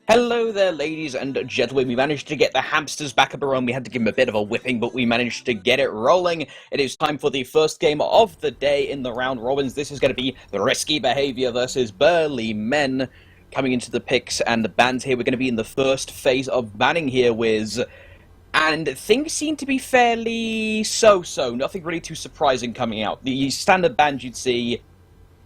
Hello there, ladies and gentlemen. We managed to get the hamsters back up around. We had to give them a bit of a whipping, but we managed to get it rolling. It is time for the first game of the day in the round robins. This is going to be the Riskybehavior versus Burly Men. Coming into the picks and the bans here, we're going to be in the first phase of banning here, Wiz. And things seem to be fairly so-so. Nothing really too surprising coming out. The standard bans you'd see.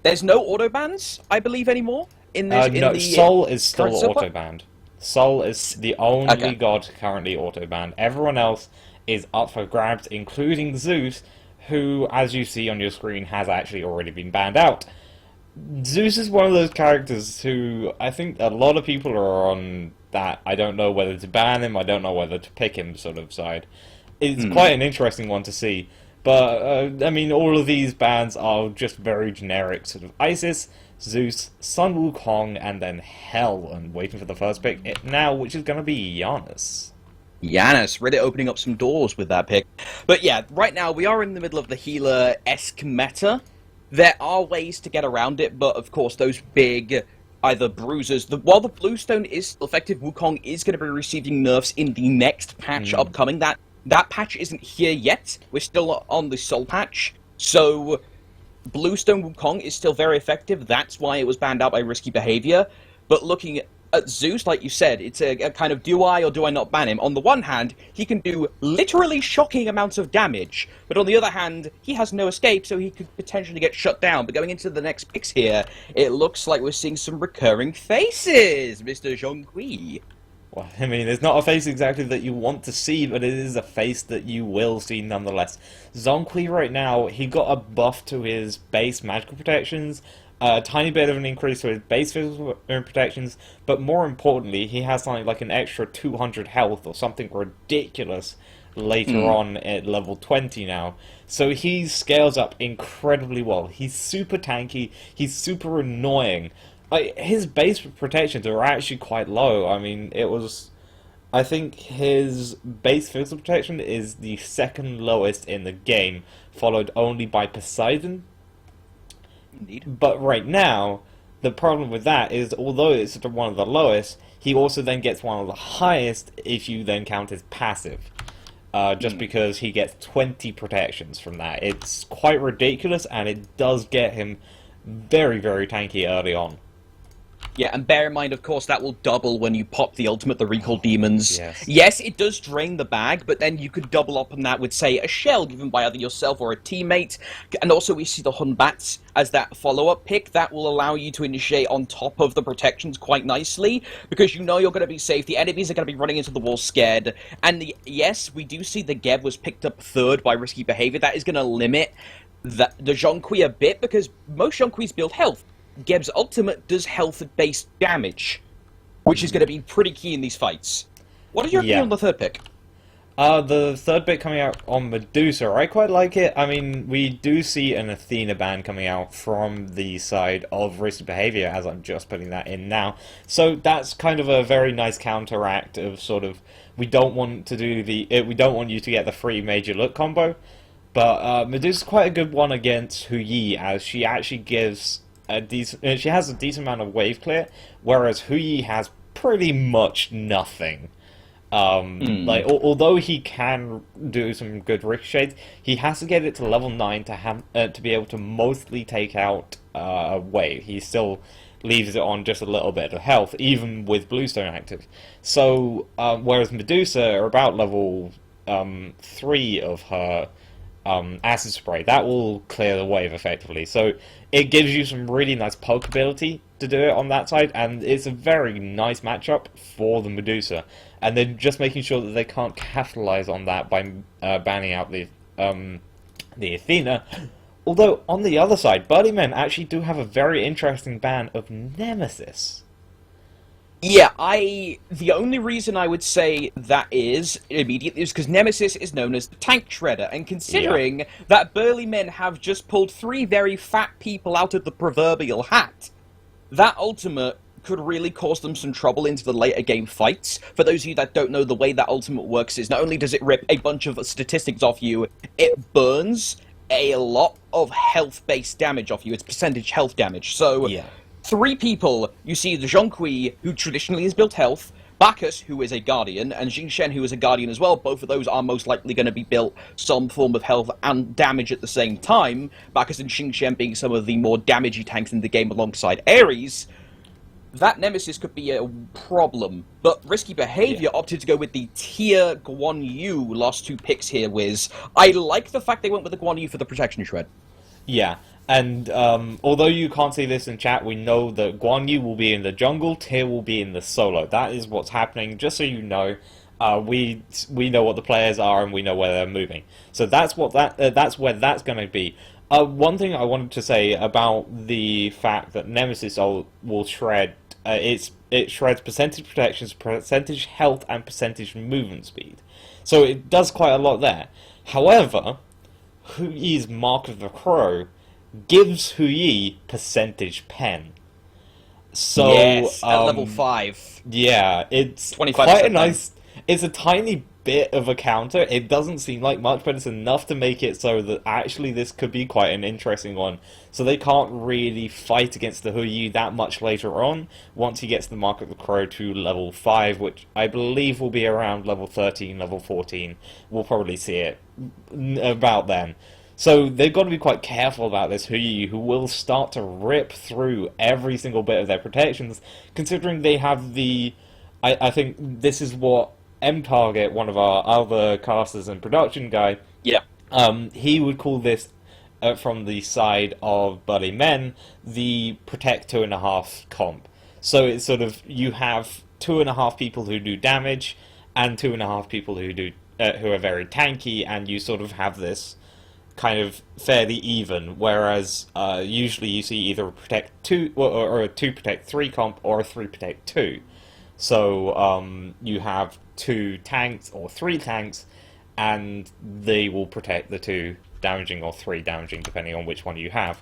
There's no auto bans, I believe, anymore. No, Sol is still auto-banned. Sol is the only god currently auto-banned. Everyone else is up for grabs, including Zeus, who, as you see on your screen, has actually already been banned out. Zeus is one of those characters who I think a lot of people are on that I don't know whether to ban him, I don't know whether to pick him sort of side. It's quite an interesting one to see. But, I mean, all of these bans are just very generic, sort of Isis, Zeus, Sun Wukong, and then Hell, and waiting for the first pick now, which is going to be Janus. Janus, really opening up some doors with that pick. But yeah, right now we are in the middle of the healer-esque meta. There are ways to get around it, but of course those big either bruisers, while the Bluestone is still effective, Wukong is going to be receiving nerfs in the next patch upcoming. That patch isn't here yet. We're still on the Soul patch, so Bluestone Wukong is still very effective. That's why it was banned out by Riskybehavior. But looking at Zeus, like you said, it's a kind of do I or do I not ban him? On the one hand, he can do literally shocking amounts of damage, but on the other hand, he has no escape, so he could potentially get shut down. But going into the next picks here, it looks like we're seeing some recurring faces, Mr. Zhong. Well, I mean, it's not a face exactly that you want to see, but it is a face that you will see nonetheless. Zhong right now, he got a buff to his base magical protections, a tiny bit of an increase to his base physical protections, but more importantly, he has something like an extra 200 health or something ridiculous later on at level 20 now. So he scales up incredibly well. He's super tanky, he's super annoying. His base protections are actually quite low. I mean, I think his base physical protection is the second lowest in the game, followed only by Poseidon. Indeed. But right now, the problem with that is, although it's sort of one of the lowest, he also then gets one of the highest if you then count his passive. Just because he gets 20 protections from that. It's quite ridiculous, and it does get him very, very tanky early on. Yeah, and bear in mind, of course, that will double when you pop the ultimate, the Recall Demons. Yes. Yes, it does drain the bag, but then you could double up on that with, say, a shell given by either yourself or a teammate. And also we see the Hun Bats as that follow-up pick. That will allow you to initiate on top of the protections quite nicely, because you know you're going to be safe. The enemies are going to be running into the wall scared. And yes, we do see the Geb was picked up third by Riskybehavior. That is going to limit the Zhong a bit, because most Zhong build health. Geb's ultimate does health-based damage, which is going to be pretty key in these fights. What is your opinion on the third pick? The third pick coming out on Medusa, I quite like it. I mean, we do see an Athena ban coming out from the side of Riskybehavior, as I'm just putting that in now. So that's kind of a very nice counteract of sort of, we don't want you to get the free major look combo, but Medusa's quite a good one against Hu as she actually gives she has a decent amount of wave clear, whereas Hu has pretty much nothing. Although he can do some good ricochets, he has to get it to level 9 to be able to mostly take out a wave. He still leaves it on just a little bit of health, even with Bluestone active. So, whereas Medusa are about level 3 of her acid spray, that will clear the wave effectively. So it gives you some really nice poke ability to do it on that side, and it's a very nice matchup for the Medusa. And then just making sure that they can't capitalize on that by banning out the Athena. Although on the other side, Burly Men actually do have a very interesting ban of Nemesis. Yeah, the only reason I would say that is, immediately, is because Nemesis is known as the Tank Shredder, and considering that Burly Men have just pulled 3 very fat people out of the proverbial hat, that ultimate could really cause them some trouble into the later game fights. For those of you that don't know, the way that ultimate works is not only does it rip a bunch of statistics off you, it burns a lot of health-based damage off you. It's percentage health damage, so three people. You see the Zhong, who traditionally has built health, Bacchus, who is a Guardian, and Xing, who is a Guardian as well. Both of those are most likely going to be built some form of health and damage at the same time. Bacchus and Xing being some of the more damagey tanks in the game alongside Ares. That Nemesis could be a problem, but Riskybehavior opted to go with the tier Guan Yu last two picks here, Wiz. I like the fact they went with the Guan Yu for the protection shred. Yeah, and although you can't see this in chat, we know that Guan Yu will be in the jungle, Tier will be in the solo. That is what's happening, just so you know. We know what the players are and we know where they're moving. So that's what that's where that's going to be. One thing I wanted to say about the fact that Nemesis will shred, it shreds percentage protections, percentage health, and percentage movement speed. So it does quite a lot there. However, Huyi's Mark of the Crow gives Huyi percentage pen. So yes, at level 5. Yeah, it's 25% quite a nice. It's a tiny bit of a counter. It doesn't seem like much, but it's enough to make it so that actually this could be quite an interesting one. So they can't really fight against the Huyi that much later on, once he gets the Mark of the Crow to level 5, which I believe will be around level 13, level 14. We'll probably see it about then. So they've got to be quite careful about this Huyi, who will start to rip through every single bit of their protections, considering they have the... I think this is what M-Target, one of our other casters and production guy, yeah, he would call this, from the side of Burly Men, the Protect 2.5 comp. So it's sort of, you have 2.5 people who do damage, and 2.5 people who do who are very tanky, and you sort of have this kind of fairly even, whereas usually you see either a Protect 2, or a 2 Protect 3 comp, or a 3 Protect 2. So you have 2 tanks or 3 tanks, and they will protect the 2 damaging or 3 damaging, depending on which one you have.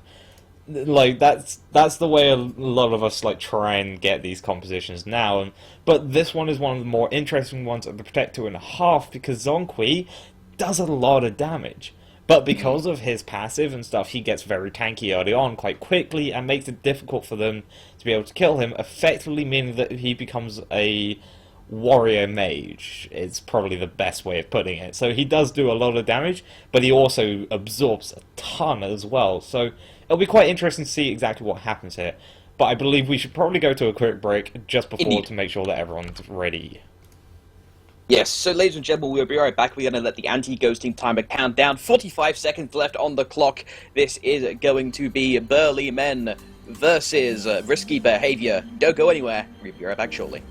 Like that's the way a lot of us like try and get these compositions now. But this one is one of the more interesting ones of the Protect 2.5, because Zhong does a lot of damage. But because of his passive and stuff, he gets very tanky early on quite quickly, and makes it difficult for them to be able to kill him, effectively meaning that he becomes a warrior mage. It's probably the best way of putting it. So he does do a lot of damage, but he also absorbs a ton as well. So it'll be quite interesting to see exactly what happens here. But I believe we should probably go to a quick break just before to make sure that everyone's ready. Yes, so ladies and gentlemen, we'll be right back. We're going to let the anti-ghosting timer count down. 45 seconds left on the clock. This is going to be Burly Men versus Riskybehavior. Don't go anywhere. We'll be right back shortly.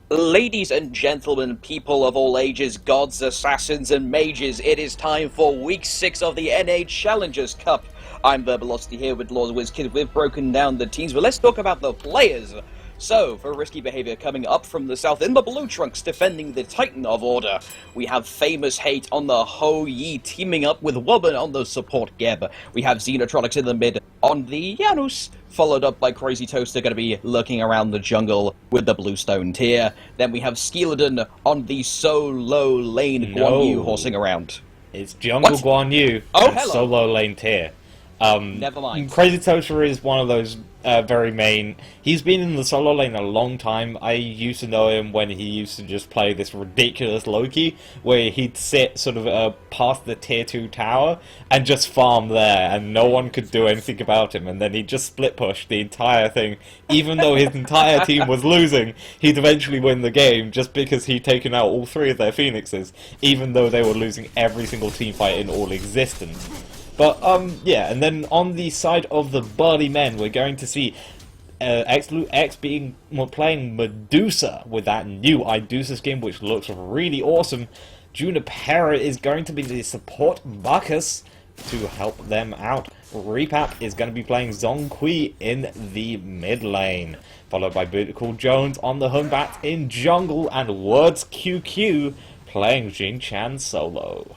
Ladies and gentlemen, people of all ages, gods, assassins, and mages, it is time for Week 6 of the NA Challengers Cup. I'm Verbalocity here with Lord WizKid. We've broken down the teams, but let's talk about the players. So, for Riskybehavior coming up from the south in the blue trunks, defending the Titan of Order, we have FaymousHate on the Ho Yi teaming up with Wubn on the support Geb. We have XenoTronics in the mid on the Janus, followed up by CrazyToaster, going to be lurking around the jungle with the Bluestone tier. Then we have Skeeledon on the solo lane Guan Yu horsing around. It's jungle Guan Yu and solo lane tier. Never mind. CrazyToaster is one of those very main... He's been in the solo lane a long time. I used to know him when he used to just play this ridiculous Loki, where he'd sit sort of past the tier 2 tower and just farm there, and no one could do anything about him, and then he'd just split push the entire thing. Even though his entire team was losing, he'd eventually win the game, just because he'd taken out all 3 of their Phoenixes, even though they were losing every single team fight in all existence. But, yeah, and then on the side of the Burly Men, we're going to see xLOUx playing Medusa with that new Medusa skin, which looks really awesome. Junipera is going to be the support Bacchus to help them out. Repap is going to be playing Zhong in the mid lane, followed by BootyCallJones on the Humbat in jungle, and WordsQQ playing Xing solo.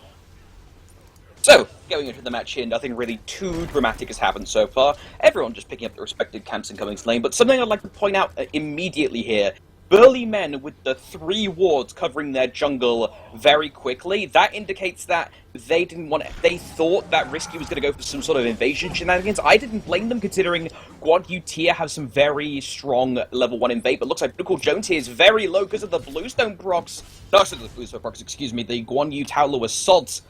So, going into the match here, nothing really too dramatic has happened so far. Everyone just picking up their respective camps and coming to lane. But something I'd like to point out immediately here Burly Men with the 3 wards covering their jungle very quickly, that indicates that they thought that Risky was going to go for some sort of invasion shenanigans. I didn't blame them, considering Guan Yu Tier have some very strong level 1 invade, but looks like BootyCallJones here is very low because of the Bluestone procs. No, sorry, the Bluestone procs, excuse me, the Guan Yu Taolo assault.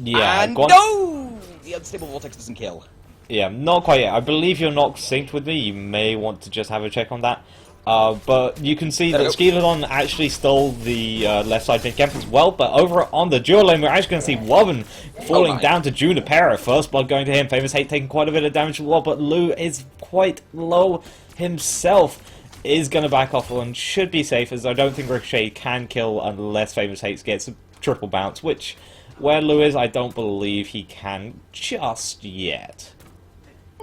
Yeah, and no! The Unstable Vortex doesn't kill. Yeah, not quite yet. I believe you're not synced with me. You may want to just have a check on that. But you can see that Skeeledon actually stole the left side mid camp as well, but over on the dual lane we're actually going to see Wubn falling down to Junipera. First blood going to him, FaymousHate taking quite a bit of damage as well, but Lou is quite low himself. Is going to back off and should be safe, as I don't think Ricochet can kill unless FaymousHate gets a triple bounce, which, where Lou is, I don't believe he can just yet.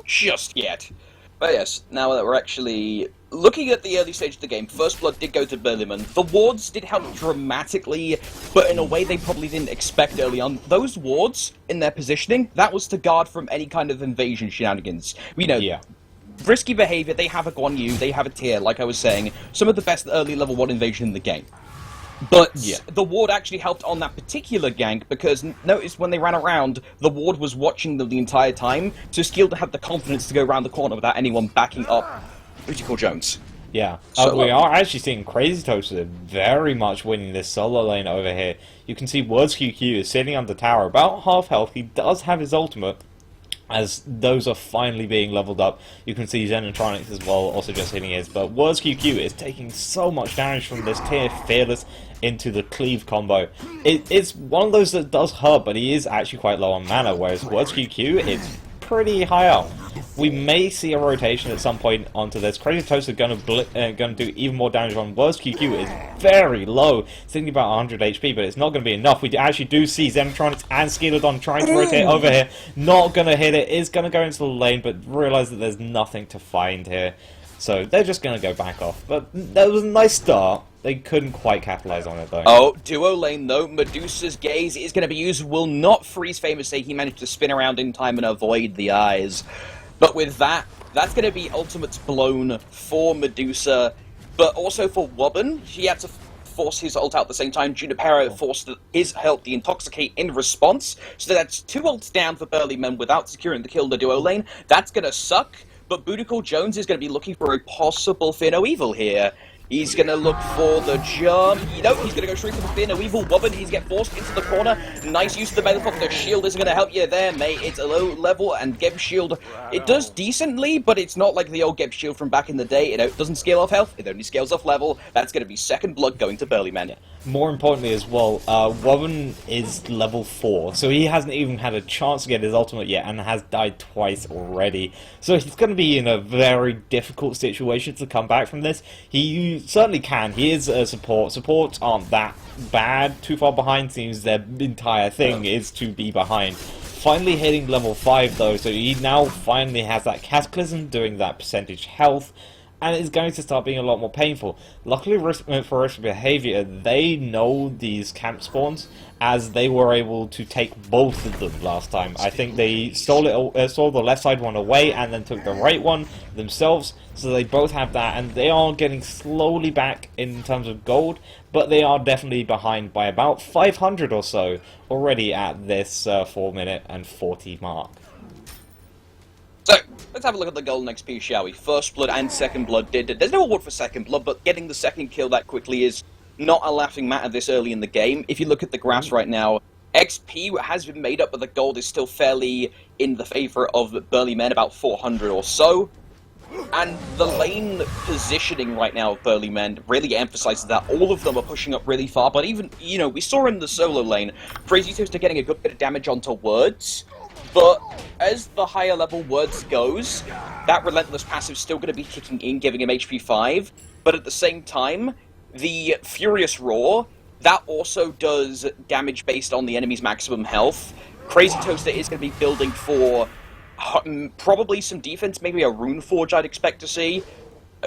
Just yet. But yes, now that we're actually looking at the early stage of the game, first blood did go to Burly Men. The wards did help dramatically, but in a way they probably didn't expect early on. Those wards, in their positioning, that was to guard from any kind of invasion shenanigans. We know, Riskybehavior, they have a Guan Yu, they have a Tier, like I was saying, some of the best early level 1 invasion in the game. But the ward actually helped on that particular gank, because notice when they ran around, the ward was watching them the entire time, so Skeeledon had the confidence to go around the corner without anyone backing up BootyCallJones. Yeah, So, we are actually seeing CrazyToaster very much winning this solo lane over here. You can see WordsQQ is sitting on the tower, about half health. He does have his ultimate, as those are finally being leveled up. You can see XenoTronics as well, also just hitting his, but WordsQQ is taking so much damage from this Tier Fearless into the cleave combo. It's one of those that does hurt, but he is actually quite low on mana, whereas WordsQQ is pretty high up. We may see a rotation at some point onto this. CrazyToaster gonna do even more damage on WordsQQ. Is very low, sitting about 100 HP, but it's not going to be enough. We actually do see XenoTronics and Skeeledon trying to rotate over here. Not going to hit it. Is going to go into the lane, but realize that there's nothing to find here. So they're just going to go back off. But that was a nice start. They couldn't quite capitalize on it, though. Oh, duo lane, though. Medusa's gaze is going to be used. Will not freeze FaymousHate. He managed to spin around in time and avoid the eyes. But with that, that's going to be ultimates blown for Medusa, but also for Wubn. He had to force his ult out at the same time. Junipera forced his help, the Intoxicate, in response. So that's 2 ults down for Burly Men without securing the kill in the duo lane. That's going to suck, but BootyCallJones is going to be looking for a possible Fear No Evil here. He's going to look for the jump. Nope, he's going to go straight for the Fear No Evil. Wubn, he's get forced into the corner. Nice use of the Metaphor. The shield isn't going to help you there, mate. It's a low level, and Geb shield, it does decently, but it's not like the old Geb shield from back in the day. It doesn't scale off health. It only scales off level. That's going to be second blood going to Burly Men. More importantly as well, Wubn is level 4, so he hasn't even had a chance to get his ultimate yet, and has died twice already. So he's going to be in a very difficult situation to come back from this. He certainly can. He is a support. Supports aren't that bad. Too far behind seems their entire thing is to be behind. Finally hitting level 5 though, so he now finally has that Cataclysm doing that percentage health, and it's going to start being a lot more painful. Luckily for Riskybehavior, they know these camp spawns, as they were able to take both of them last time. I think they stole the left side one away and then took the right one themselves, so they both have that, and they are getting slowly back in terms of gold, but they are definitely behind by about 500 or so already at this 4-minute and 40 mark. So, let's have a look at the golden XP, shall we? First blood and second blood did. There's no award for second blood, but getting the second kill that quickly is not a laughing matter this early in the game. If you look at the graphs right now, XP has been made up, but the gold is still fairly in the favor of Burly Men, about 400 or so. And the lane positioning right now of Burly Men really emphasizes that all of them are pushing up really far, but even, you know, we saw in the solo lane, CrazyToaster getting a good bit of damage onto Words, but as the higher level Words goes, that Relentless passive is still going to be kicking in, giving him HP 5, but at the same time, the Furious Roar, that also does damage based on the enemy's maximum health. CrazyToaster is going to be building for probably some defense, maybe a Rune Forge I'd expect to see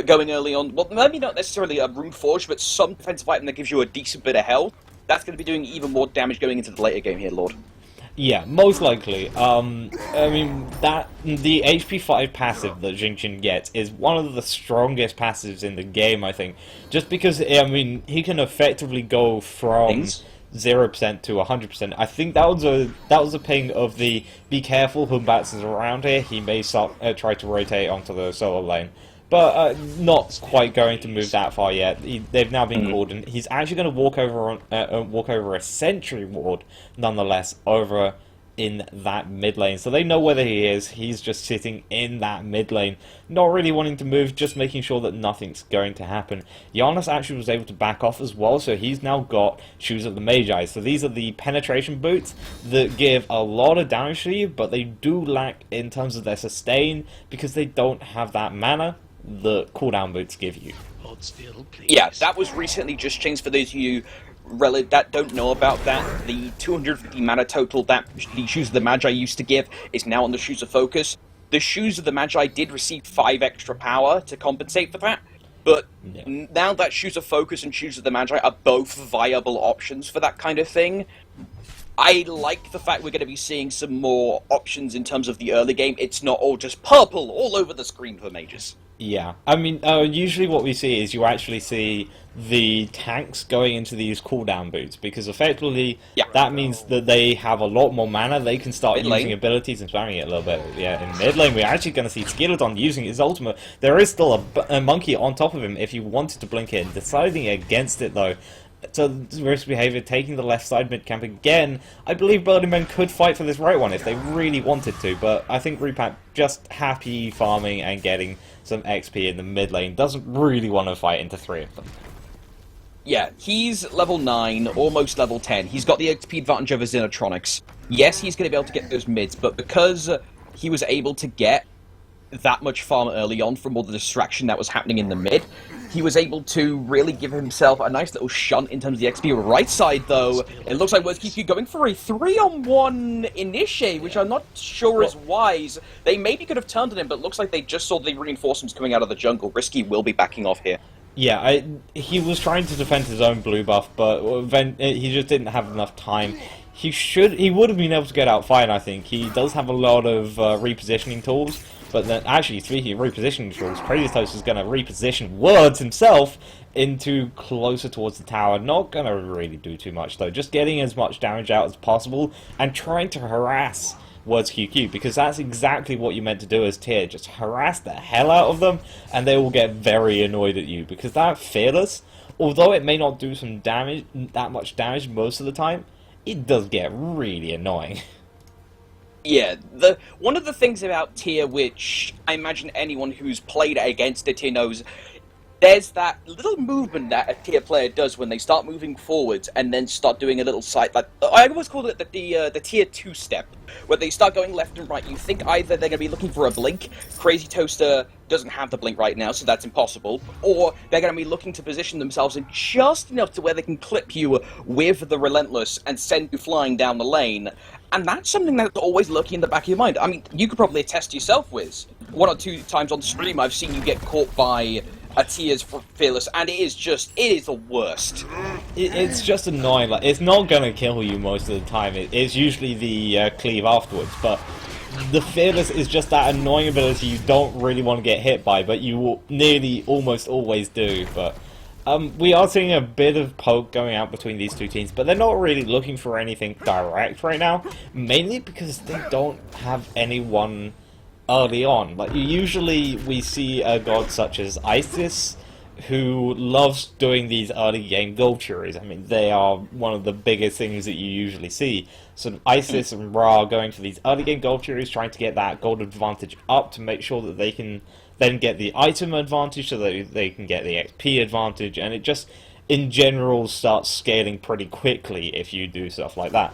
going early on. Well, maybe not necessarily a Rune Forge, but some defensive item that gives you a decent bit of health. That's going to be doing even more damage going into the later game here, Lord. Yeah, most likely. I mean, the HP 5 passive that Xing gets is one of the strongest passives in the game, I think. Just because, I mean, he can effectively go from 0% to 100%. I think that was a ping of the be careful, Humbatz is around here. He may try to rotate onto the solo lane. But not quite going to move that far yet. They've now been called, and he's actually going to walk over a sentry ward, nonetheless, over in that mid lane. So they know where he is. He's just sitting in that mid lane, not really wanting to move, just making sure that nothing's going to happen. Janus actually was able to back off as well, so he's now got Shoes of the Magi. So these are the penetration boots that give a lot of damage to you, but they do lack in terms of their sustain because they don't have that mana the cooldown boots give you. Yeah, that was recently just changed for those of you that don't know about that. The 250 mana total that the Shoes of the Magi used to give is now on the Shoes of Focus. The Shoes of the Magi did receive 5 extra power to compensate for that, but now that Shoes of Focus and Shoes of the Magi are both viable options for that kind of thing, I like the fact we're going to be seeing some more options in terms of the early game. It's not all just purple all over the screen for mages. Yeah, I mean, usually what we see is you actually see the tanks going into these cooldown boots, because effectively that means that they have a lot more mana, they can start using abilities and spamming it a little bit. Yeah, in mid lane we're actually going to see Skeeledon using his ultimate. There is still a monkey on top of him if you wanted to blink it, deciding against it though. So Riskybehavior taking the left side mid camp again. I believe Burly Men could fight for this right one if they really wanted to, but I think Repap just happy farming and getting some XP in the mid lane, doesn't really want to fight into 3 of them. Yeah, he's level 9, almost level 10. He's got the XP advantage over XenoTronics. Yes, he's going to be able to get those mids, but because he was able to get that much farm early on from all the distraction that was happening in the mid, he was able to really give himself a nice little shunt in terms of the XP. Right side, though, it looks like WordsQQ going for a 3-on-1 initiate, which I'm not sure is wise. They maybe could have turned on him, but looks like they just saw the reinforcements coming out of the jungle. Risky will be backing off here. Yeah, he was trying to defend his own blue buff, but he just didn't have enough time. He would have been able to get out fine, I think. He does have a lot of repositioning tools. But then, actually, speaking of repositioning tools, CrazyToaster is going to reposition Words himself into closer towards the tower. Not going to really do too much, though. Just getting as much damage out as possible and trying to harass WordsQQ, because that's exactly what you meant to do as tier. Just harass the hell out of them, and they will get very annoyed at you, because that Fearless, although it may not do some damage, that much damage most of the time, it does get really annoying. Yeah, one of the things about tier, which I imagine anyone who's played against a tier knows, there's that little movement that a tier player does when they start moving forwards and then start doing a little side, like I always call it the tier 2 step, where they start going left and right. You think either they're going to be looking for a blink, CrazyToaster doesn't have the blink right now, so that's impossible, or they're going to be looking to position themselves in just enough to where they can clip you with the Relentless and send you flying down the lane. And that's something that's always lurking in the back of your mind. I mean, you could probably attest yourself, Wiz. 1 or 2 times on stream I've seen you get caught by a tier's Fearless, and it is the worst. It's just annoying. Like, it's not going to kill you most of the time. It's usually the cleave afterwards, but the Fearless is just that annoying ability you don't really want to get hit by, but you nearly almost always do. But we are seeing a bit of poke going out between these two teams, but they're not really looking for anything direct right now, mainly because they don't have anyone early on. Like, usually we see a god such as Isis, who loves doing these early game gold furies. I mean, they are one of the biggest things that you usually see. So Isis and Ra going for these early game gold furies, trying to get that gold advantage up to make sure that they can then get the item advantage so that they can get the XP advantage, and it just, in general, starts scaling pretty quickly if you do stuff like that.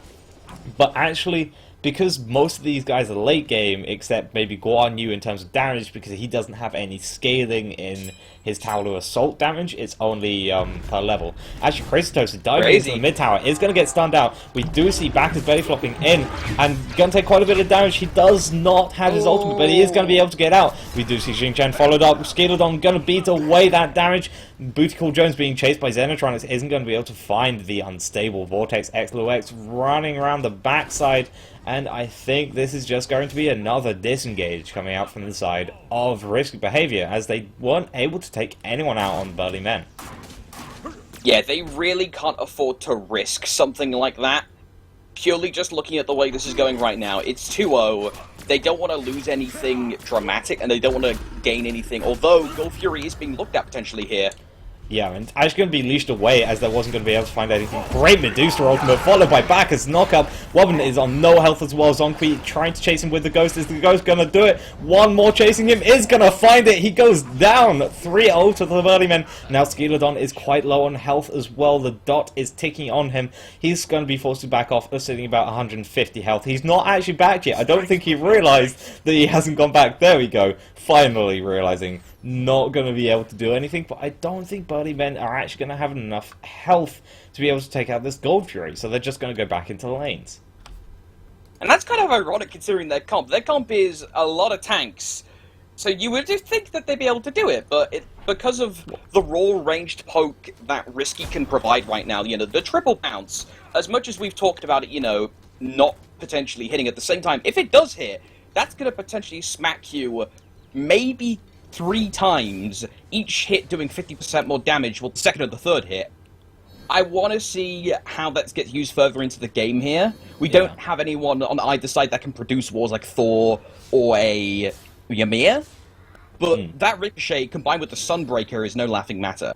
But actually, because most of these guys are late game, except maybe Guan Yu in terms of damage, because he doesn't have any scaling in his tower to assault damage, it's only per level. Actually, CrazyToaster diving into the mid tower is going to get stunned out. We do see Bacchus belly flopping in and going to take quite a bit of damage. He does not have his ultimate, but he is going to be able to get out. We do see Xing followed up. Skeeledon going to beat away that damage. BootyCallJones being chased by XenoTronics isn't going to be able to find the unstable Vortex xLOUx running around the backside. And I think this is just going to be another disengage coming out from the side of Riskybehavior, as they weren't able to take anyone out on Burly Men. Yeah, they really can't afford to risk something like that. Purely just looking at the way this is going right now, it's 2-0. They don't want to lose anything dramatic, and they don't want to gain anything, although Gold Fury is being looked at potentially here. Yeah, and actually going to be leashed away as there wasn't going to be able to find anything. Great Medusa ultimate, followed by Bacchus knockup. Wubn is on no health as well. Zhong trying to chase him with the Ghost. Is the Ghost going to do it? One more chasing him is going to find it. He goes down. 3-0 to the Burly Men. Now Skeeledon is quite low on health as well. The dot is ticking on him. He's going to be forced to back off, sitting about 150 health. He's not actually back yet. I don't think he realized that he hasn't gone back. There we go. Finally realizing. Not going to be able to do anything, but I don't think Burly Men are actually going to have enough health to be able to take out this Gold Fury, so they're just going to go back into the lanes. And that's kind of ironic considering their comp. Their comp is a lot of tanks, so you would think that they'd be able to do it, but because of the raw ranged poke that Risky can provide right now, you know, the triple bounce, as much as we've talked about it, you know, not potentially hitting at the same time, if it does hit, that's going to potentially smack you maybe 3 times, each hit doing 50% more damage, well, the second or the third hit. I want to see how that gets used further into the game here. We don't have anyone on either side that can produce wars like Thor or a Ymir, but that Ricochet combined with the Sunbreaker is no laughing matter.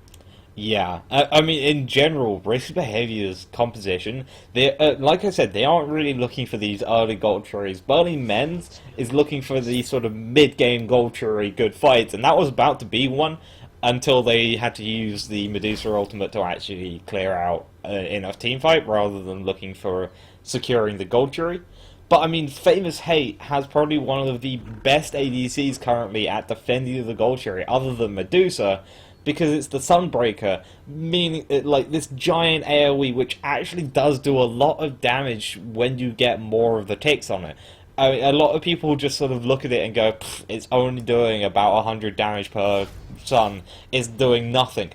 Yeah, I mean, in general, Riskybehavior's composition, they, like I said, they aren't really looking for these early Gold Furies. Burly Men's is looking for these sort of mid-game Gold Fury good fights, and that was about to be one until they had to use the Medusa ultimate to actually clear out enough teamfight, rather than looking for securing the Gold Fury. But, I mean, FaymousHate has probably one of the best ADCs currently at defending the Gold Fury, other than Medusa, because it's the Sunbreaker, meaning like this giant AoE, which actually does do a lot of damage when you get more of the ticks on it. I mean, a lot of people just sort of look at it and go, it's only doing about 100 damage per sun, it's doing nothing.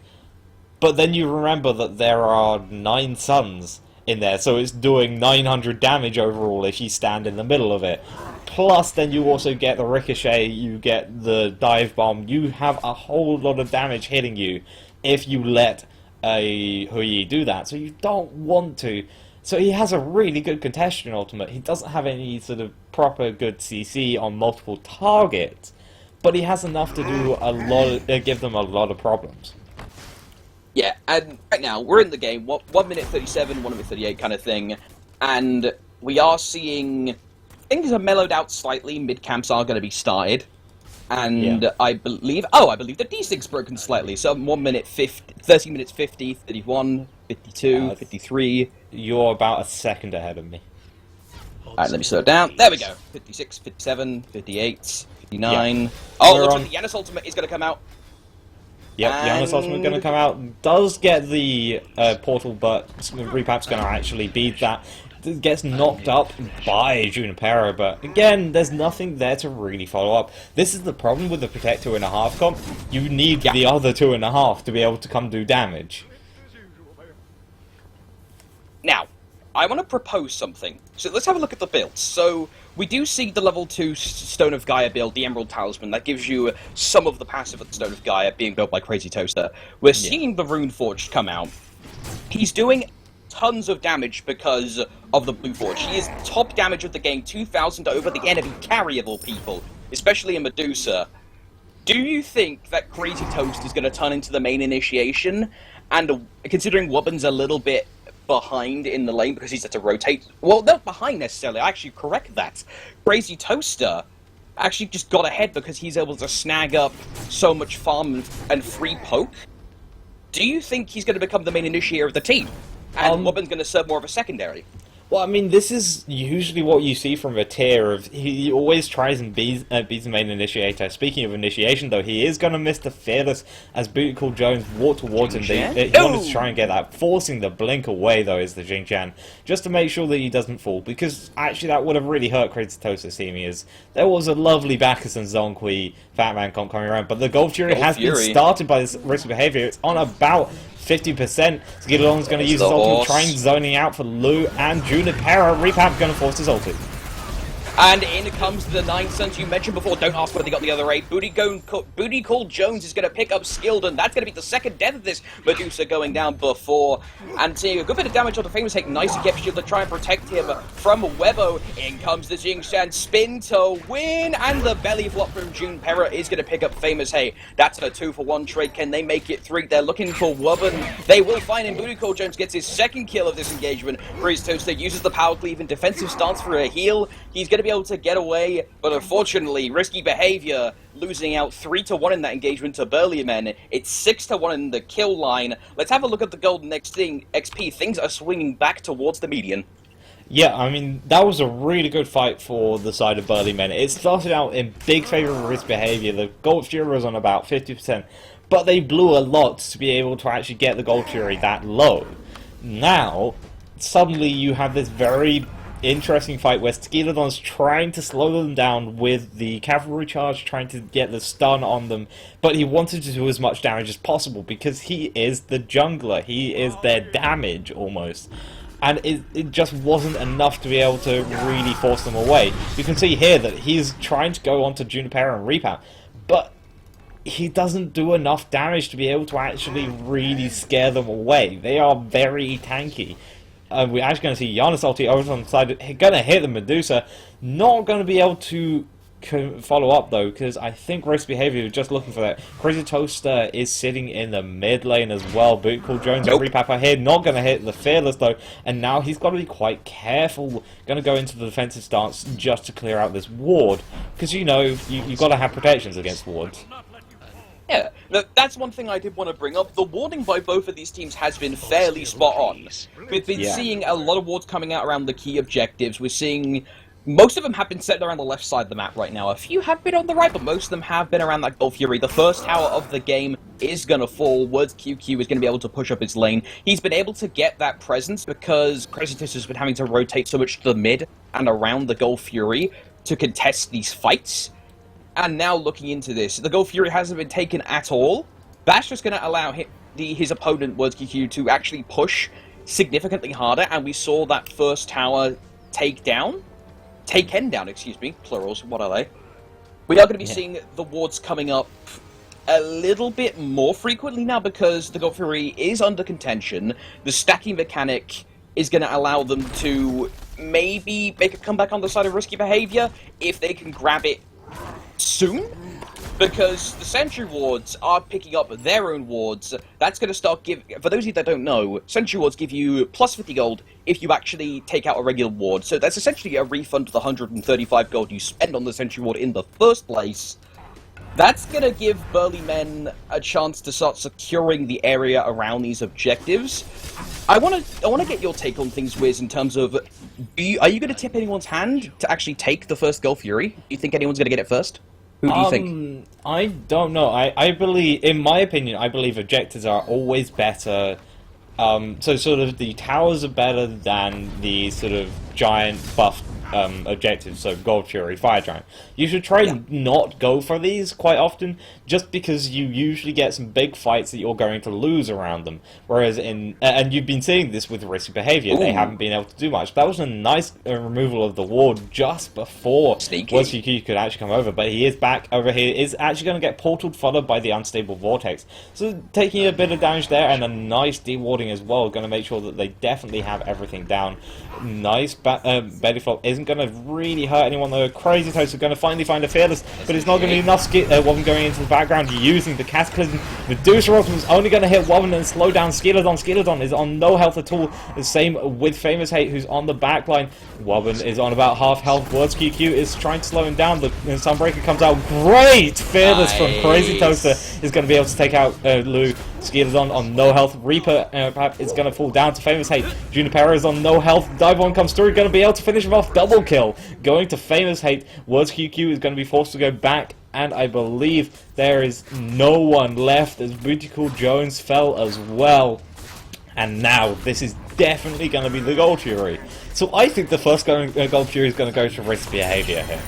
But then you remember that there are 9 suns in there, so it's doing 900 damage overall if you stand in the middle of it. Plus, then you also get the Ricochet, you get the Dive Bomb, you have a whole lot of damage hitting you if you let a Hui do that, so you don't want to. So he has a really good contestation ultimate. He doesn't have any sort of proper good CC on multiple targets, but he has enough to do a lot, give them a lot of problems. Yeah, and right now, we're in the game, 1 minute 37, 1 minute 38 kind of thing, and we are seeing things are mellowed out slightly, mid-camps are going to be started, and I believe the D6's broken slightly, so 1 minute 50, 30 minutes 50, 31, 52, 53. You're about a second ahead of me. Alright, let me slow it down. There we go. 56, 57, 58, 59. Yeah. Oh, looks like the Janus ultimate is going to come out. Yep, Janus ultimate going to come out. Does get the portal, but Repap's going to actually beat that. Gets knocked up by Junipera, but again, there's nothing there to really follow up. This is the problem with the Protect 2.5 comp. You need the other 2.5 to be able to come do damage. Now, I want to propose something. So let's have a look at the builds. So we do see the level 2 Stone of Gaia build, the Emerald Talisman, that gives you some of the passive of the Stone of Gaia being built by CrazyToaster. We're seeing the Rune Forged come out. He's doing tons of damage because of the Blue Forge. He is top damage of the game, 2,000 over the enemy carryable people, especially in Medusa. Do you think that CrazyToaster is going to turn into the main initiation? And considering Wubn's a little bit behind in the lane because he's had to rotate, well, not behind necessarily, I actually correct that. CrazyToaster actually just got ahead because he's able to snag up so much farm and free poke. Do you think he's going to become the main initiator of the team? And Wubn's going to serve more of a secondary? Well, I mean, this is usually what you see from a tier of... He always tries and beats the main initiator. Speaking of initiation, though, he is going to miss the Fearless as BootyCallJones walk towards him. He wanted to try and get that. Forcing the blink away, though, is the Xing, just to make sure that he doesn't fall. Because, actually, that would have really hurt CrazyToaster team. As there was a lovely Bacchus and Zhong Fat Man coming around. But the Golf Fury has been started by this Riskybehavior. It's on about 50%. Skeeledon's going to use his ultimate, trying zoning out for Lou and Junipera. Repap going to force his ulti. And in comes the 9 Suns you mentioned before. Don't ask where they got the other 8. BootyCallJones is going to pick up Skeeledon. That's going to be the second death of this Medusa going down before. And seeing a good bit of damage on the FaymousHate. Nice gift shield to try and protect him from Webbo. In comes the Xing spin to win. And the belly flop from Junipera is going to pick up FaymousHate. That's a 2-for-1 trade. Can they make it 3? They're looking for Wubn. They will find him. BootyCallJones gets his second kill of this engagement. CrazyToaster uses the power cleave in defensive stance for a heal. He's going to be able to get away, but unfortunately, Riskybehavior losing out 3-1 in that engagement to Burly Men. It's 6-1 in the kill line. Let's have a look at the golden XP. Things are swinging back towards the median. Yeah, I mean, that was a really good fight for the side of Burly Men. It started out in big favour of Riskybehavior. The Gold Fury was on about 50%, but they blew a lot to be able to actually get the Gold Fury that low. Now, suddenly you have this very interesting fight where Skeeledon's trying to slow them down with the cavalry charge, trying to get the stun on them, but he wanted to do as much damage as possible because he is the jungler. He is their damage, almost. And it just wasn't enough to be able to really force them away. You can see here that he's trying to go onto Junipera and Repap, but he doesn't do enough damage to be able to actually really scare them away. They are very tanky. We're actually going to see Janus ulti over on the side. Going to hit the Medusa. Not going to be able to follow up, though, because I think Riskybehavior is just looking for that. CrazyToaster is sitting in the mid lane as well. BootyCallJones and Repap are here. Not going to hit the Fearless, though. And now he's got to be quite careful. Going to go into the defensive stance just to clear out this ward. Because, you know, you've got to have protections against wards. Yeah, that's one thing I did want to bring up. The warding by both of these teams has been fairly spot on. We've been seeing a lot of wards coming out around the key objectives. We're seeing most of them have been set around the left side of the map right now. A few have been on the right, but most of them have been around that Golf Fury. The first tower of the game is going to fall. WordsQQ is going to be able to push up his lane. He's been able to get that presence because CrazyToaster has been having to rotate so much to the mid and around the Golf Fury to contest these fights. And now looking into this, the Golf Fury hasn't been taken at all. That's just going to allow his opponent, WordsQQ, to actually push significantly harder, and we saw that first tower taken down, excuse me, plurals, what are they? We are going to be seeing the wards coming up a little bit more frequently now because the Golf Fury is under contention. The stacking mechanic is going to allow them to maybe make a comeback on the side of Riskybehavior if they can grab it soon, because the sentry wards are picking up their own wards. That's going to start for those of you that don't know, sentry wards give you plus 50 gold if you actually take out a regular ward, so that's essentially a refund of the 135 gold you spend on the sentry ward in the first place. That's going to give Burly Men a chance to start securing the area around these objectives. I want to get your take on things, Wiz, in terms of, are you going to tip anyone's hand to actually take the first Golf Fury? Do you think anyone's going to get it first? Who do you think? I don't know. I believe, in my opinion, I believe objectives are always better. So sort of the towers are better than the sort of giant buff objectives, so Gold Fury, Fire Giant. You should try not go for these quite often, just because you usually get some big fights that you're going to lose around them. Whereas and you've been seeing this with Riskybehavior, they haven't been able to do much. That was a nice removal of the ward just before WordsQQ could actually come over, but he is back over here, is actually going to get portaled, followed by the Unstable Vortex. So taking a bit of damage there, and a nice dewarding as well, going to make sure that they definitely have everything down. Nice belly flop isn't going to really hurt anyone though. CrazyToaster is going to finally find a Fearless, but it's not going to be enough. Wubn going into the background using the Cataclysm. Medusa Ultimate is only going to hit Wubn and slow down Skeeledon. Skeeledon is on no health at all. The same with FaymousHate, who's on the backline. Wubn is on about half health. WordsQQ is trying to slow him down. The Sunbreaker comes out. Great! Fearless from CrazyToaster is going to be able to take out xLOUx. Skeeledon on no health. Repap is going to fall down to FaymousHate. Junipera is on no health. Dive-On comes through, going to be able to finish him off. Double kill going to FaymousHate. WordsQQ is going to be forced to go back, and I believe there is no one left as BootyCallJones fell as well. And now this is definitely going to be the Gold Fury. So I think the first Gold Fury is going to go to Riskybehavior here.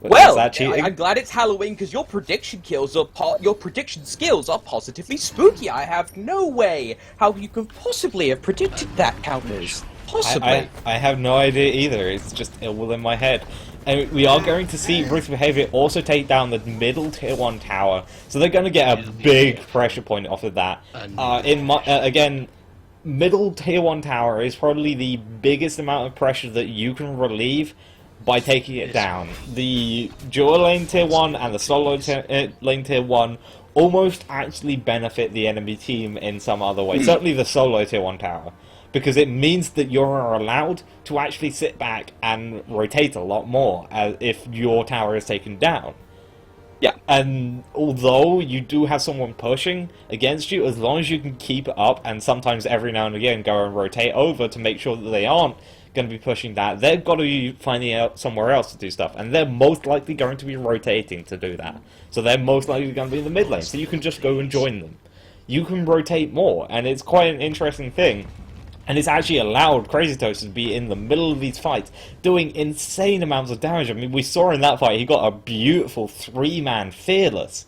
Well, I'm glad it's Halloween because your prediction skills are positively spooky. I have no way how you could possibly have predicted that, Counters. Possibly. I have no idea either. It's just ill in my head. And we are going to see Riskybehavior also take down the middle tier 1 tower, so they're going to get a big pressure point off of that. Again, middle tier 1 tower is probably the biggest amount of pressure that you can relieve by taking it down. The dual lane tier 1 and the solo lane tier 1 almost actually benefit the enemy team in some other way. Certainly the solo tier 1 tower, because it means that you're allowed to actually sit back and rotate a lot more if your tower is taken down. Yeah. And although you do have someone pushing against you, as long as you can keep it up and sometimes every now and again go and rotate over to make sure that they aren't going to be pushing that, they've got to be finding out somewhere else to do stuff, and they're most likely going to be rotating to do that. So they're most likely going to be in the mid lane, so you can just go and join them. You can rotate more, and it's quite an interesting thing. And it's actually allowed CrazyToaster to be in the middle of these fights, doing insane amounts of damage. I mean, we saw in that fight, he got a beautiful 3-man Fearless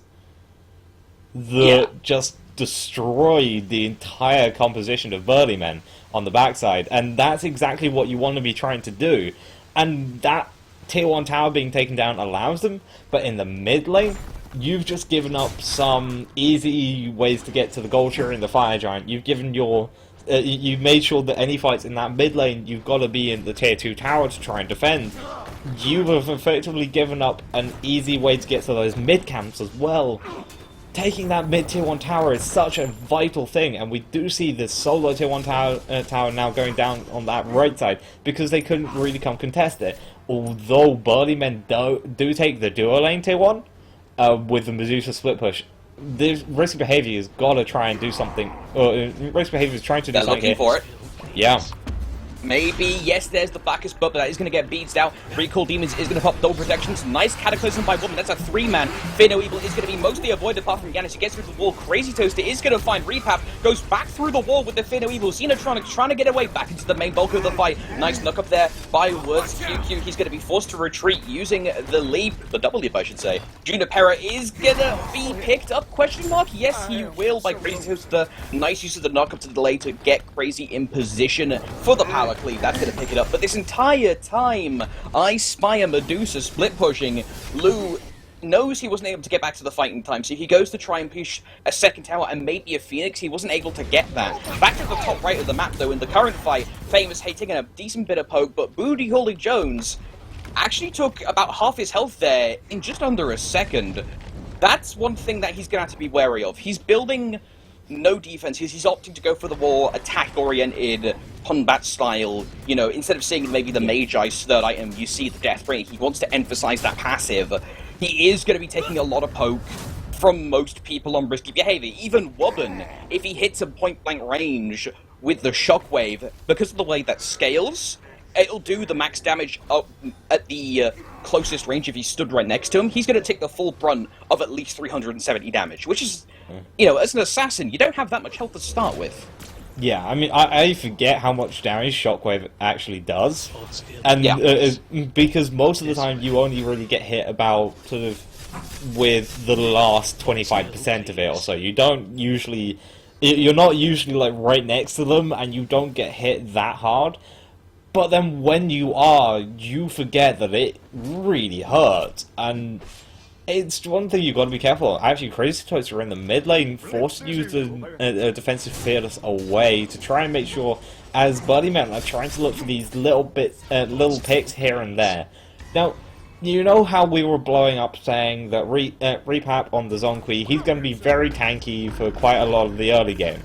that just destroyed the entire composition of Burly Men on the backside. And that's exactly what you want to be trying to do. And that tier 1 tower being taken down allows them, but in the mid lane, you've just given up some easy ways to get to the Gold Fury and the Fire Giant. You've given your... you've made sure that any fights in that mid lane, you've got to be in the tier 2 tower to try and defend. You have effectively given up an easy way to get to those mid camps as well. Taking that mid tier 1 tower is such a vital thing, and we do see this solo tier 1 tower now going down on that right side because they couldn't really come contest it. Although Burly Men do take the dual lane tier 1 with the Medusa split push. This Riskybehavior has got to try and do something. Riskybehavior is trying to do something. They're looking for it. Yeah. Maybe, yes, there's the Bacchus, but that is going to get beats down. Recall Demons is going to pop double protections. Nice Cataclysm by Wubn. That's a 3-man. Fear No Evil is going to be mostly avoided apart from Janus. He gets through the wall. CrazyToaster is going to find Repap. Goes back through the wall with the Fear No Evil. XenoTronics trying to get away back into the main bulk of the fight. Nice knock up there by WordsQQ. He's going to be forced to retreat using the leap. The double leap, I should say. Junipera is going to be picked up? Question mark? Yes, he will by CrazyToaster. Nice use of the knock up to the delay to get Crazy in position for the power cleave. That's going to pick it up. But this entire time, I spy a Medusa split pushing. xLOUx knows he wasn't able to get back to the fight in time, so he goes to try and push a second tower and maybe a Phoenix. He wasn't able to get that. Back to the top right of the map, though, in the current fight, FaymousHate taking a decent bit of poke, but BootyCallJones actually took about half his health there in just under a second. That's one thing that he's going to have to be wary of. He's building no defense. He's opting to go for the more attack-oriented, combat style. You know, instead of seeing maybe the Magi's third item, you see the Death Ray. He wants to emphasize that passive. He is going to be taking a lot of poke from most people on Riskybehavior. Even Wubn, if he hits a point-blank range with the Shockwave, because of the way that scales, it'll do the max damage up at the closest range if he stood right next to him. He's going to take the full brunt of at least 370 damage, which is, you know, as an assassin, you don't have that much health to start with. Yeah, I mean, I forget how much damage Shockwave actually does, and because most of the time you only really get hit about sort of with the last 25% of it or so. You don't usually, you're not usually like right next to them, and you don't get hit that hard. But then when you are, you forget that it really hurts, and it's one thing you've got to be careful of. Actually, CrazyToaster in the mid lane forced to use the defensive Fearless away to try and make sure, as Burly Men are trying to look for these little bits, little picks here and there. Now, you know how we were blowing up saying that Repap on the Zhong, he's going to be very tanky for quite a lot of the early game.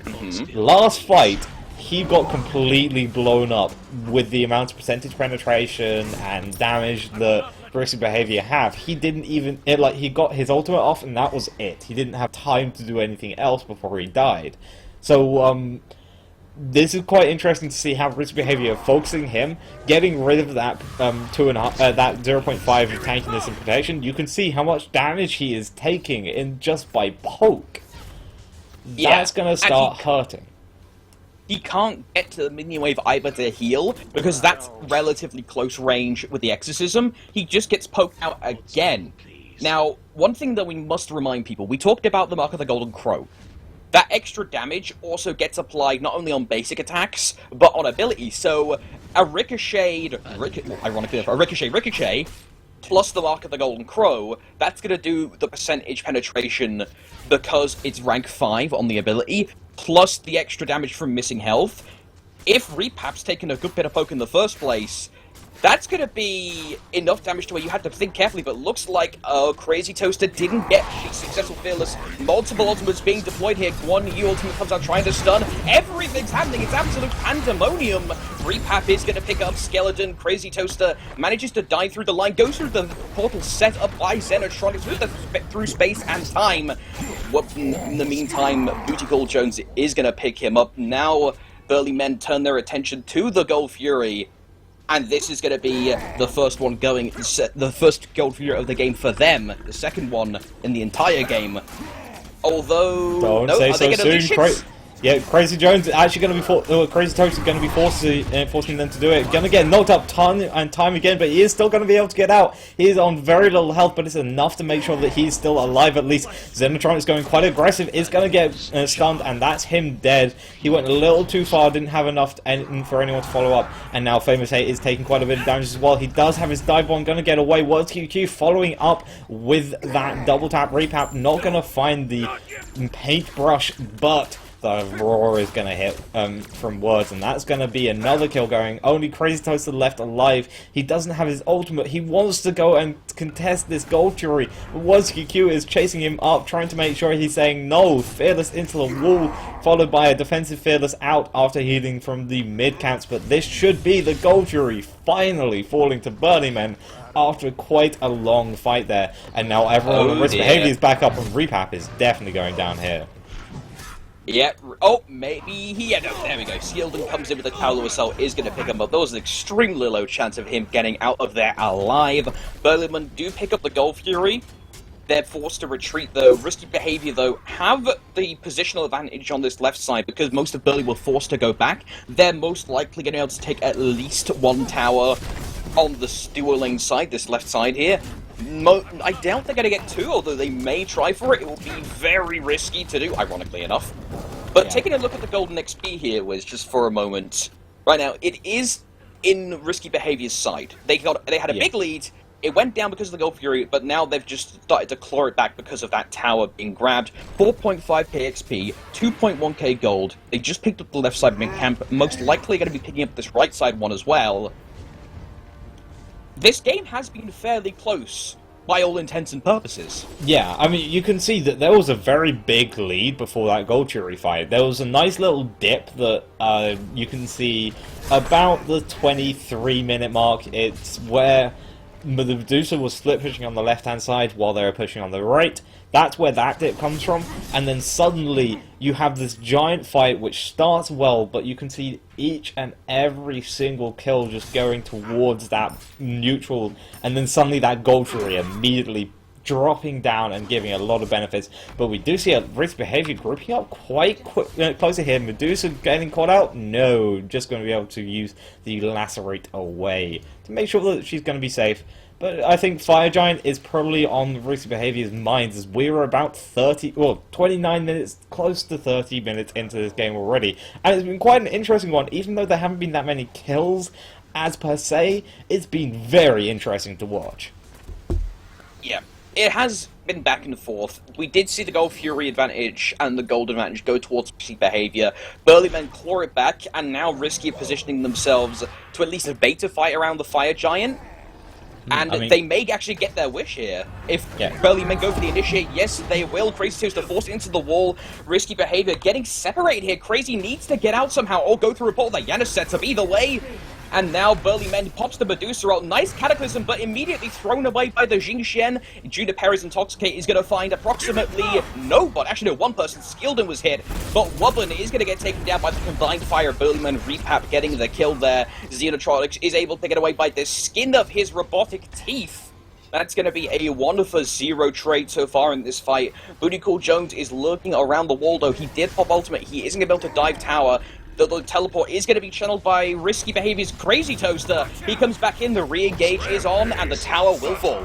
Last fight, he got completely blown up with the amount of percentage penetration and damage that Riskybehavior have. He didn't even, he got his ultimate off and that was it. He didn't have time to do anything else before he died. So, this is quite interesting to see how Riskybehavior focusing him, getting rid of that that 0.5 of tankiness and protection. You can see how much damage he is taking in just by poke. That's gonna start hurting. He can't get to the minion wave either to heal, because that's relatively close range with the exorcism. He just gets poked out again. Now, one thing that we must remind people, we talked about the Mark of the Golden Crow. That extra damage also gets applied not only on basic attacks, but on abilities. So, a ricochet, plus the Mark of the Golden Crow, that's going to do the percentage penetration because it's rank 5 on the ability, plus the extra damage from missing health. If Repap's taken a good bit of poke in the first place, that's going to be enough damage to where you had to think carefully, but looks like CrazyToaster didn't get the successful Fearless. Multiple ultimates being deployed here. Guan Yu ultimate comes out trying to stun. Everything's happening. It's absolute pandemonium. Repap is going to pick up Skeeledon. CrazyToaster manages to dive through the line, goes through the portal set up by XenoTronics through space and time. Wubn, in the meantime, BootyCallJones is going to pick him up. Now, Burly Men turn their attention to the Gold Fury. And this is going to be the first one going, the first Gold Fury of the game for them, the second one in the entire game. Although, don't say so soon. Yeah, CrazyJones is actually going to be CrazyToaster is going to be forcing them to do it. Going to get knocked up time and time again, but he is still going to be able to get out. He is on very little health, but it's enough to make sure that he's still alive at least. XenoTronics going quite aggressive, is going to get stunned, and that's him dead. He went a little too far, didn't have enough for anyone to follow up, and now FaymousHate is taking quite a bit of damage as well. He does have his dive bomb, going to get away. WordsQQ following up with that double tap. Repap not going to find the paintbrush, but the roar is going to hit from Words, and that's going to be another kill going. Only CrazyToaster left alive. He doesn't have his ultimate. He wants to go and contest this Gold Fury. WordsQQ is chasing him up, trying to make sure he's saying no. Fearless into the wall, followed by a defensive Fearless out after healing from the mid camps. But this should be the Gold Fury finally falling to Burly Men after quite a long fight there. And now everyone on Riskybehavior is back up, and Repap is definitely going down here. Yeah, oh, maybe he... Yeah, no, there we go. Skeeledon comes in with a Paolo Assault, is going to pick him up. There was an extremely low chance of him getting out of there alive. Burly Men do pick up the Gold Fury. They're forced to retreat, though. Riskybehavior, though, have the positional advantage on this left side because most of Burly were forced to go back. They're most likely going to be able to take at least one tower on the dueling side, this left side here. I doubt they're going to get two, although they may try for it. It will be very risky to do, ironically enough. But taking a look at the Golden XP here, Wiz, just for a moment. Right now, it is in Riskybehavior's side. They had a big lead. It went down because of the Gold Fury, but now they've just started to claw it back because of that tower being grabbed. 4.5k XP, 2.1k gold. They just picked up the left side mid camp. Most likely going to be picking up this right side one as well. This game has been fairly close, by all intents and purposes. Yeah, I mean, you can see that there was a very big lead before that Gold Fury fight. There was a nice little dip that you can see about the 23-minute mark. It's where Medusa was split pushing on the left-hand side while they were pushing on the right. That's where that dip comes from, and then suddenly you have this giant fight which starts well, but you can see each and every single kill just going towards that neutral, and then suddenly that Gold Fury immediately dropping down and giving a lot of benefits. But we do see a Riskybehavior grouping up quite closer here. Medusa getting caught out? No, just going to be able to use the Lacerate away to make sure that she's going to be safe. But I think Fire Giant is probably on Riskybehavior's minds as we were about 29 minutes, close to 30 minutes into this game already. And it's been quite an interesting one, even though there haven't been that many kills as per se. It's been very interesting to watch. Yeah, it has been back and forth. We did see the Gold Fury advantage and the Gold advantage go towards Riskybehavior. Burly Men claw it back, and now Risky positioning themselves to at least a beta fight around the Fire Giant. And I mean, they may actually get their wish here. If Burly Men go for the initiate, yes, they will. CrazyToaster forced into the wall. Riskybehavior getting separated here. Crazy needs to get out somehow or go through a portal that Janus sets up. Either way. And now Burly Men pops the Medusa out. Nice Cataclysm, but immediately thrown away by the Xing. Junipera's Intoxicate is going to find approximately actually no, one person. Skeeledon was hit, but Wubn is going to get taken down by the combined fire of Burly Men. Repap getting the kill there. XenoTronics is able to get away by the skin of his robotic teeth. That's going to be a 1-for-0 trade so far in this fight. BootyCallJones is lurking around the wall, though. He did pop ultimate. He isn't going to be able to dive tower. The teleport is going to be channeled by Riskybehavior's CrazyToaster. He comes back in, the re-engage is on, and the tower will fall.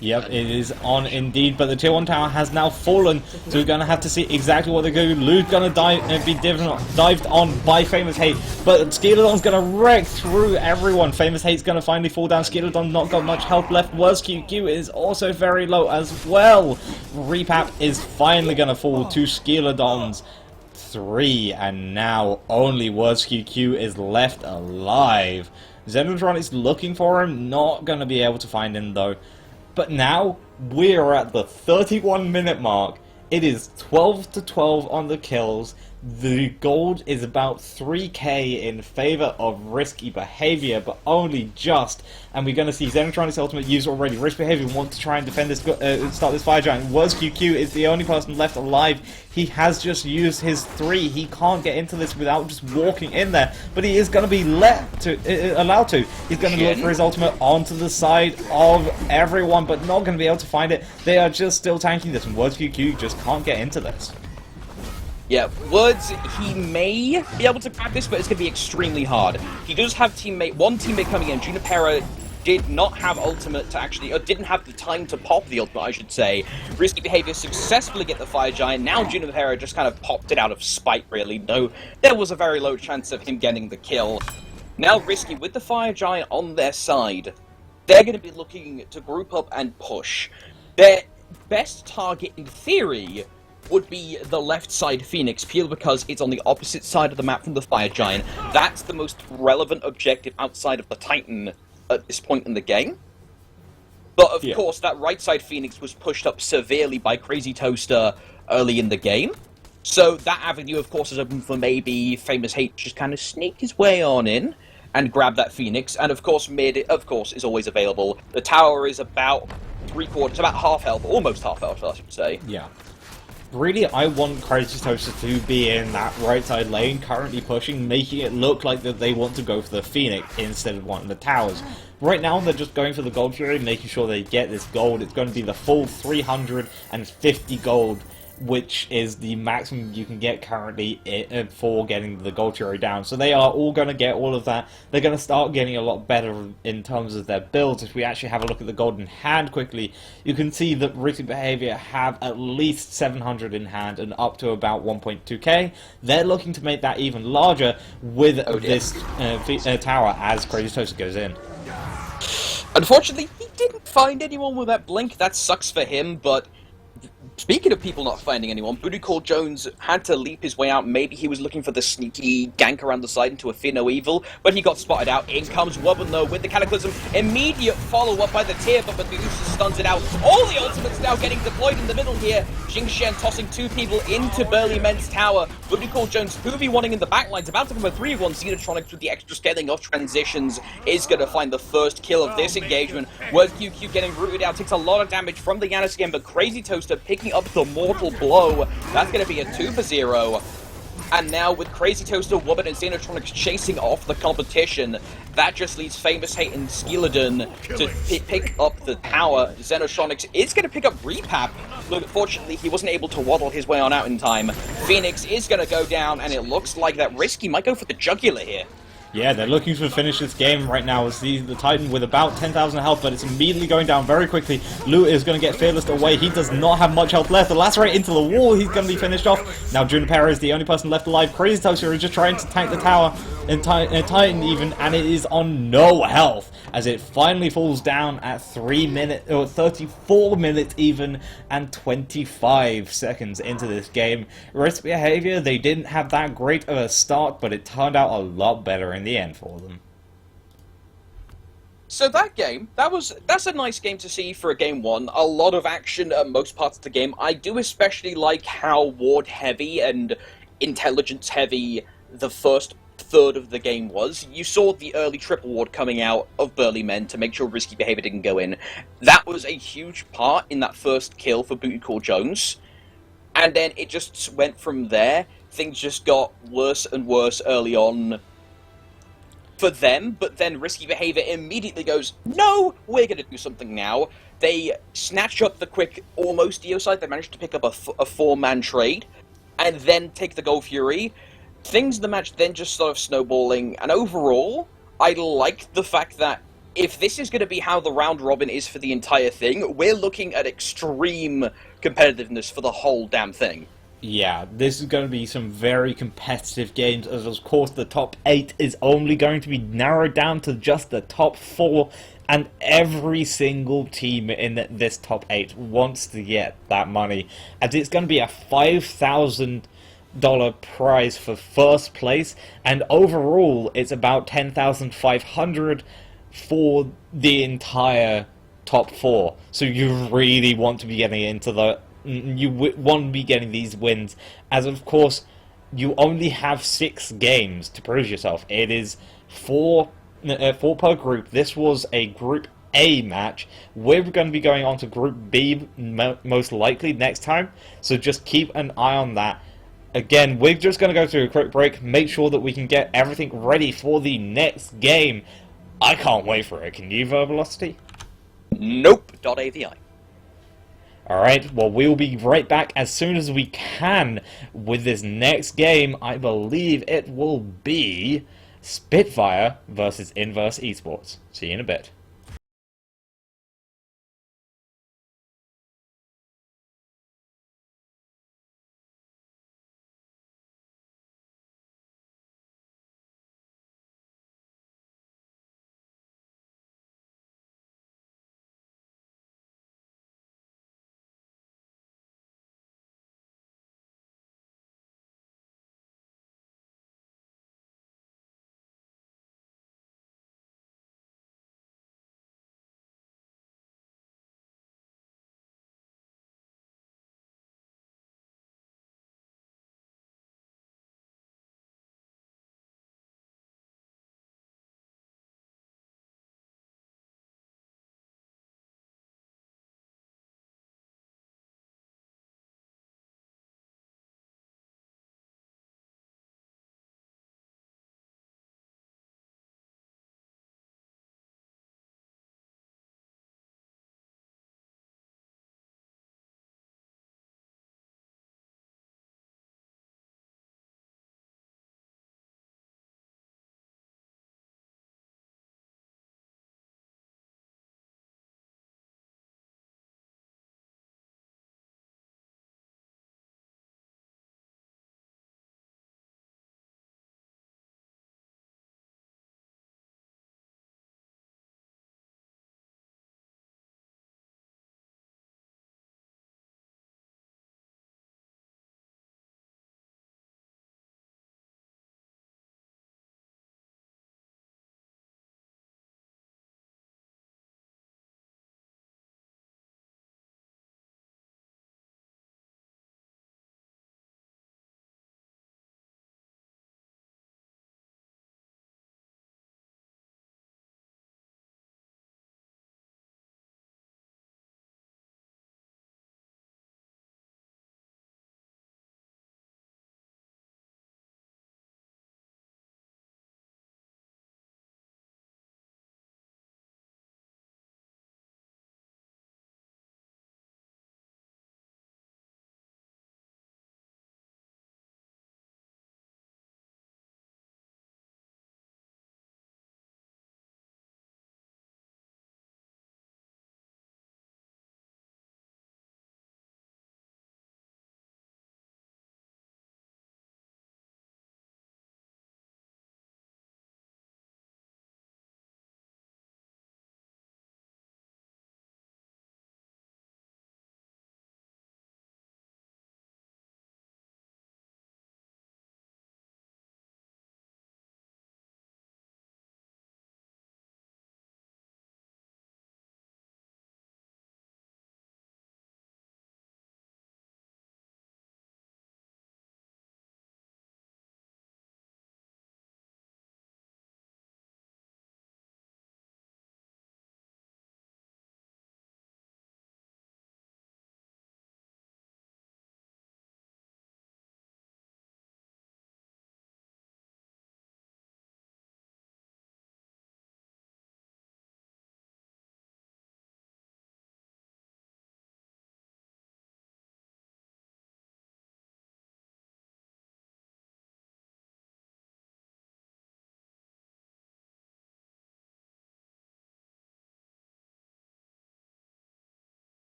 Yep, it is on indeed, but the tier 1 tower has now fallen, so we're going to have to see exactly what they're going to do. Lou's going to be dived on by FaymousHate, but Skeeledon's going to wreck through everyone. FaymousHate's going to finally fall down. Skeeledon not got much health left. WordsQQ is also very low as well. Repap is finally going to fall to Skeeledon's 3, and now only WordsQQ is left alive. XenoTronics looking for him, not going to be able to find him though. But now we're at the 31-minute mark. It is 12-12 on the kills. The gold is about 3k in favor of Riskybehavior, but only just. And we're going to see XenoTronics ultimate used already. Riskybehavior wants to try and defend this, start this fire giant. WordsQQ is the only person left alive. He has just used his 3. He can't get into this without just walking in there, but he is going to be allowed to. He's going to look for his ultimate onto the side of everyone, but not going to be able to find it. They are just still tanking this, and WordsQQ just can't get into this. Yeah, Words, he may be able to grab this, but it's going to be extremely hard. He does have one teammate coming in. Junipera did not have ultimate to actually, or didn't have the time to pop the ultimate, I should say. Riskybehavior successfully get the fire giant. Now Junipera just kind of popped it out of spite, really, though there was a very low chance of him getting the kill. Now Risky, with the fire giant on their side, they're going to be looking to group up and push. Their best target, in theory, would be the left side Phoenix, purely because it's on the opposite side of the map from the fire giant. That's the most relevant objective outside of the Titan at this point in the game. But of course, that right side Phoenix was pushed up severely by CrazyToaster early in the game. So that avenue, of course, is open for maybe FaymousHate just kind of sneak his way on in and grab that Phoenix. And of course, mid, of course, is always available. The tower is about 3/4, about half health, almost half health, I should say. Yeah. Really, I want CrazyToaster to be in that right side lane, currently pushing, making it look like that they want to go for the Phoenix instead of one of the towers. Right now, they're just going for the Gold Fury, making sure they get this gold. It's going to be the full 350 gold, which is the maximum you can get currently for getting the Gold Fury down. So they are all going to get all of that. They're going to start getting a lot better in terms of their builds. If we actually have a look at the Golden Hand quickly, you can see that Riskybehavior have at least 700 in hand and up to about 1.2k. They're looking to make that even larger with this tower as CrazyToaster goes in. Unfortunately, he didn't find anyone with that blink. That sucks for him, but speaking of people not finding anyone, BootyCallJones had to leap his way out. Maybe he was looking for the sneaky gank around the side into a Finno Evil, but he got spotted out. In comes Wubn, though, with the Cataclysm. Immediate follow-up by the tier, but Medusa stuns it out. All the ultimates now getting deployed in the middle here. Xing tossing 2 people into Burly Men's tower. BootyCallJones 2v1ing in the backlines, about to become a 3v1. XenoTronics with the extra scaling of transitions is going to find the first kill of this engagement. WordsQQ getting rooted out, takes a lot of damage from the Janus again, but CrazyToaster picking up the mortal blow. That's going to be a 2-for-0. And now with CrazyToaster, Wubn, and XenoTronics chasing off the competition, that just leaves FaymousHate and Skeeledon to pick up the tower. XenoTronics is going to pick up Repap. Look, fortunately, he wasn't able to waddle his way on out in time. Phoenix is going to go down, and it looks like that Risky might go for the jugular here. Yeah, they're looking to finish this game right now. It's the Titan with about 10,000 health, but it's immediately going down very quickly. Lou is going to get fearless away. He does not have much health left. The lacerate into the wall. He's going to be finished off. Now Junipera is the only person left alive. CrazyToaster is just trying to tank the tower. And Titan even, and it is on no health as it finally falls down at 34 minutes even, and 25 seconds into this game. Riskybehavior, they didn't have that great of a start, but it turned out a lot better in the end for them. So that game, that's a nice game to see for a game one. A lot of action at most parts of the game. I do especially like how ward heavy and intelligence heavy the first third of the game was. You saw the early triple ward coming out of Burly Men to make sure Riskybehavior didn't go in. That was a huge part in that first kill for BootyCallJones. And then it just went from there. Things just got worse and worse early on for them, but then Riskybehavior immediately goes, no, we're going to do something now. They snatch up the quick almost Deicide. They managed to pick up a four-man trade, and then take the Gold Fury. Things in the match then just sort of snowballing, and overall, I like the fact that if this is going to be how the round robin is for the entire thing, we're looking at extreme competitiveness for the whole damn thing. Yeah, this is going to be some very competitive games, as of course the top 8 is only going to be narrowed down to just the top 4, and every single team in this top 8 wants to get that money, as it's going to be a $5,000 prize for first place, and overall it's about $10,500 for the entire top 4, so you really want to be getting into the you want to be getting these wins, as of course you only have 6 games to prove yourself. It is 4 per group. This was a Group A match. We're going to be going on to Group B most likely next time, so just keep an eye on that. Again, we're just going to go through a quick break, make sure that we can get everything ready for the next game. I can't wait for it. Can you, Verbalocity? Nope. .avi. Alright, well, we'll be right back as soon as we can with this next game. I believe it will be Spitfire versus Inverse Esports. See you in a bit.